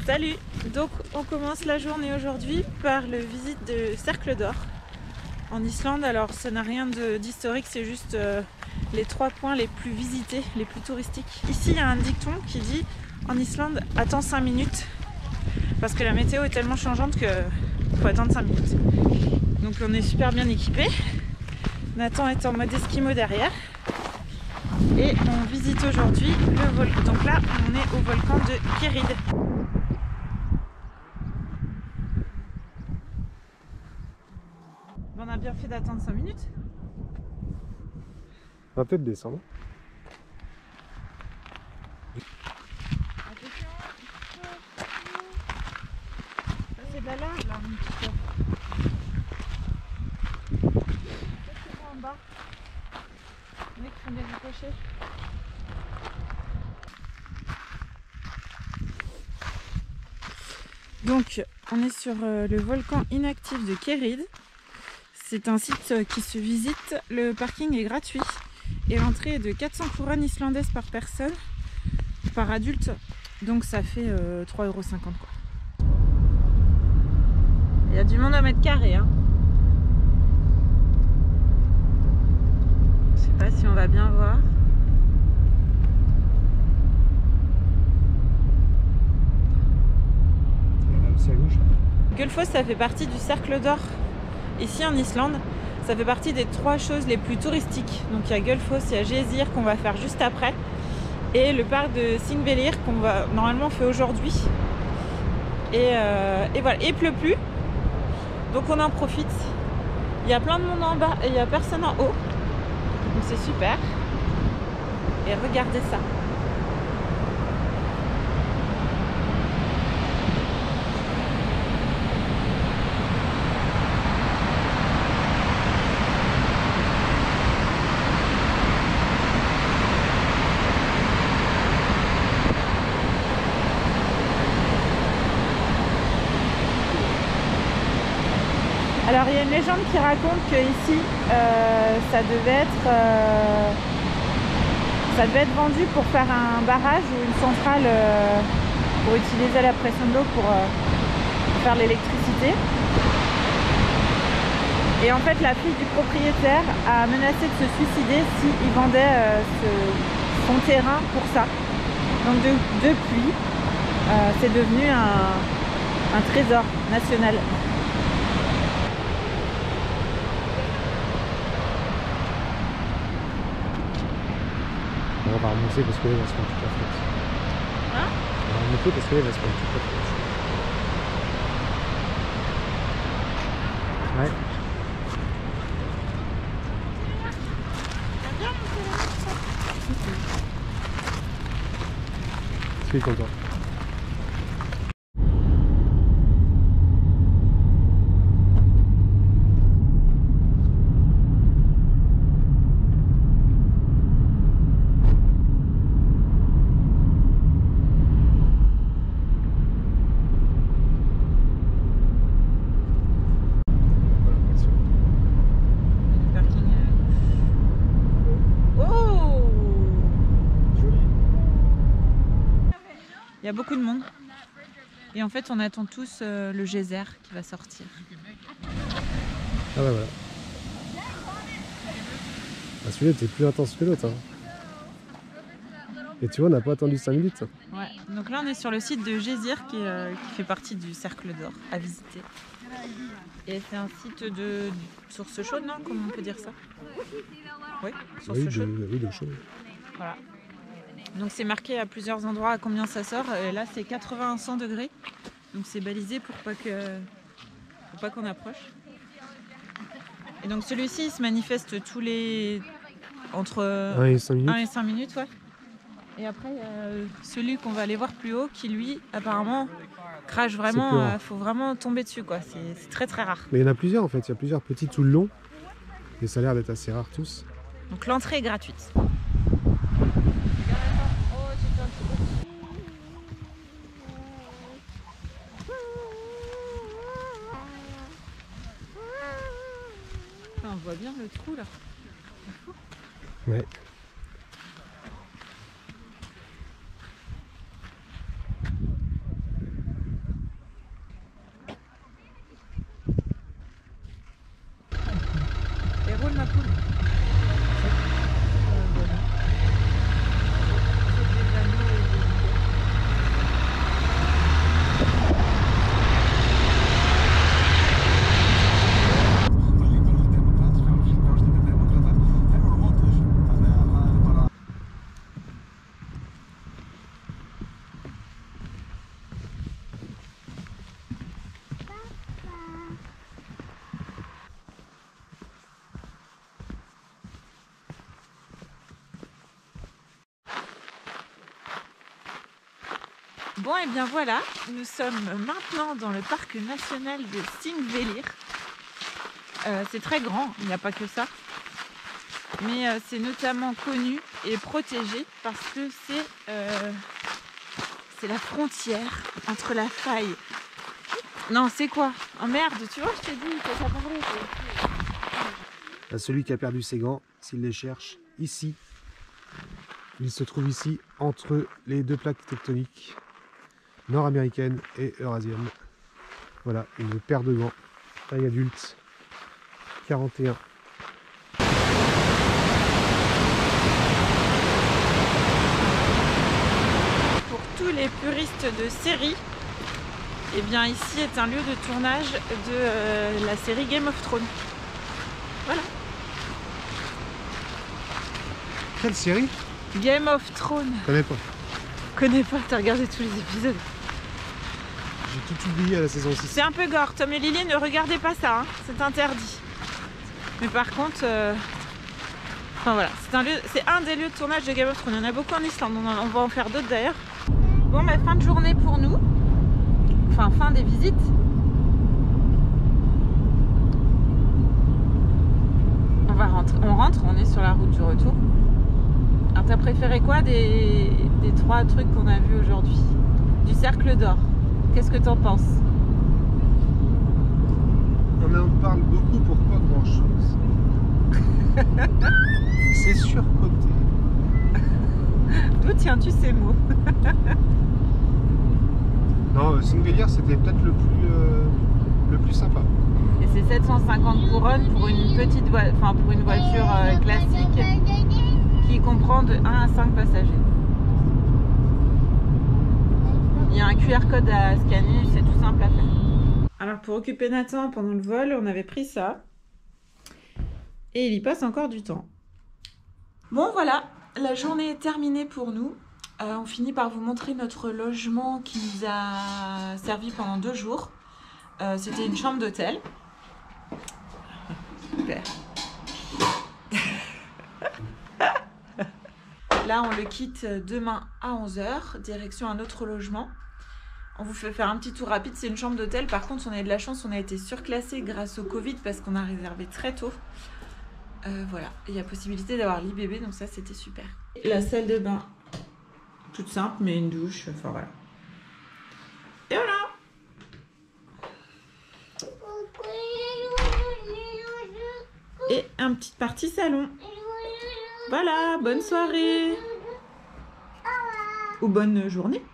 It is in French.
Salut! Donc on commence la journée aujourd'hui par la visite de Cercle d'Or en Islande. Alors ça n'a rien d'historique, c'est juste les 3 points les plus visités, les plus touristiques. Ici il y a un dicton qui dit en Islande attends 5 minutes parce que la météo est tellement changeante que faut attendre 5 minutes. Donc on est super bien équipés. Nathan est en mode esquimau derrière. Et on visite aujourd'hui le volcan. Donc là, on est au volcan de Kerid. On a bien fait d'attendre 5 minutes. On va peut-être descendre. Attention. Ça c'est de la lave là, un petit peu. Qu'est-ce que en bas? Les mecs font des ricochets. Donc, on est sur le volcan inactif de Kerid. C'est un site qui se visite. Le parking est gratuit et l'entrée est de 400 couronnes islandaises par personne, par adulte. Donc ça fait 3,50 € quoi. Il y a du monde à mètre carré. Hein. Je sais pas si on va bien voir. C'est à gauche. Gullfoss, ça fait partie du Cercle d'Or. Ici en Islande, ça fait partie des 3 choses les plus touristiques. Donc il y a Gullfoss, il y a Geysir qu'on va faire juste après, et le parc de Thingvellir qu'on va normalement faire aujourd'hui. Et voilà, et il pleut plus, donc on en profite. Il y a plein de monde en bas et il n'y a personne en haut, donc c'est super. Et regardez ça. Alors il y a une légende qui raconte que ici ça devait être vendu pour faire un barrage ou une centrale pour utiliser la pression de l'eau pour faire l'électricité. Et en fait la fille du propriétaire a menacé de se suicider s'il vendait son terrain pour ça. Donc depuis c'est devenu un trésor national. On va remonter parce que là, il va se prendre toute la flotte. Hein? On va remonter parce que là, il va se prendre toute la flotte. Ouais. Je suis content. Il y a beaucoup de monde et en fait on attend tous le geyser qui va sortir. Ah bah voilà. Ah, celui-là était plus intense que l'autre. Hein. Et tu vois, on n'a pas attendu 5 minutes. Ouais. Donc là on est sur le site de Geysir qui fait partie du Cercle d'Or à visiter. Et c'est un site de source chaude, non? Comment on peut dire ça? Oui, source chaude. Oui, de chaud. Voilà. Donc c'est marqué à plusieurs endroits à combien ça sort. Et là c'est 80-100 degrés. Donc c'est balisé pour pas qu'on approche. Et donc celui-ci il se manifeste tous les entre 1 et 5 minutes. 1 et 5 minutes, ouais. Et après il y a celui qu'on va aller voir plus haut qui lui apparemment crache vraiment. Faut vraiment tomber dessus quoi. C'est très très rare. Mais il y en a plusieurs en fait. Il y a plusieurs petits tout le long. Et ça a l'air d'être assez rare tous. Donc l'entrée est gratuite. On voit bien le trou là. Ouais. Bon, et bien voilà, nous sommes maintenant dans le parc national de Thingvellir. C'est très grand, il n'y a pas que ça. Mais c'est notamment connu et protégé parce que c'est la frontière entre la faille. Non, c'est quoi? Oh merde, tu vois, je t'ai dit que ça parlait. Celui qui a perdu ses gants, s'il les cherche, ici. Il se trouve ici, entre les deux plaques tectoniques, nord-américaine et eurasienne. Voilà, une paire de gants, taille adulte, 41. Pour tous les puristes de série, eh bien ici est un lieu de tournage de la série Game of Thrones. Voilà. Quelle série? Game of Thrones. Je Connais pas, t'as regardé tous les épisodes. J'ai tout oublié à la saison 6. C'est un peu gore, Tom et Lily, ne regardez pas ça, hein. C'est interdit. Mais par contre, enfin voilà, c'est un des lieux de tournage de Game of Thrones. Il y en a beaucoup en Islande, on va en faire d'autres d'ailleurs. Bon, bah, fin de journée pour nous. Enfin, fin des visites. On rentre, on est sur la route du retour. Alors, t'as préféré quoi des 3 trucs qu'on a vus aujourd'hui? Du cercle d'or. Qu'est-ce que t'en penses? On en parle beaucoup pour pas grand-chose. C'est surcoté. D'où tiens-tu ces mots? Non, Thingvellir, c'était peut-être le plus sympa. Et c'est 750 couronnes pour une petite pour une voiture classique qui comprend de 1 à 5 passagers. Il y a un QR code à scanner, c'est tout simple à faire. Alors pour occuper Nathan pendant le vol, on avait pris ça. Et il y passe encore du temps. Bon voilà, la journée est terminée pour nous. On finit par vous montrer notre logement qui nous a servi pendant 2 jours. C'était une chambre d'hôtel. Super. Là, on le quitte demain à 11 h, direction un autre logement. On vous fait faire un petit tour rapide, c'est une chambre d'hôtel. Par contre, on a eu de la chance, on a été surclassé grâce au Covid parce qu'on a réservé très tôt. Voilà, il y a possibilité d'avoir lit bébé, donc ça, c'était super. La salle de bain, toute simple, mais une douche, enfin voilà. Et voilà. Et un petit partie salon. Voilà, bonne soirée. Ou bonne journée.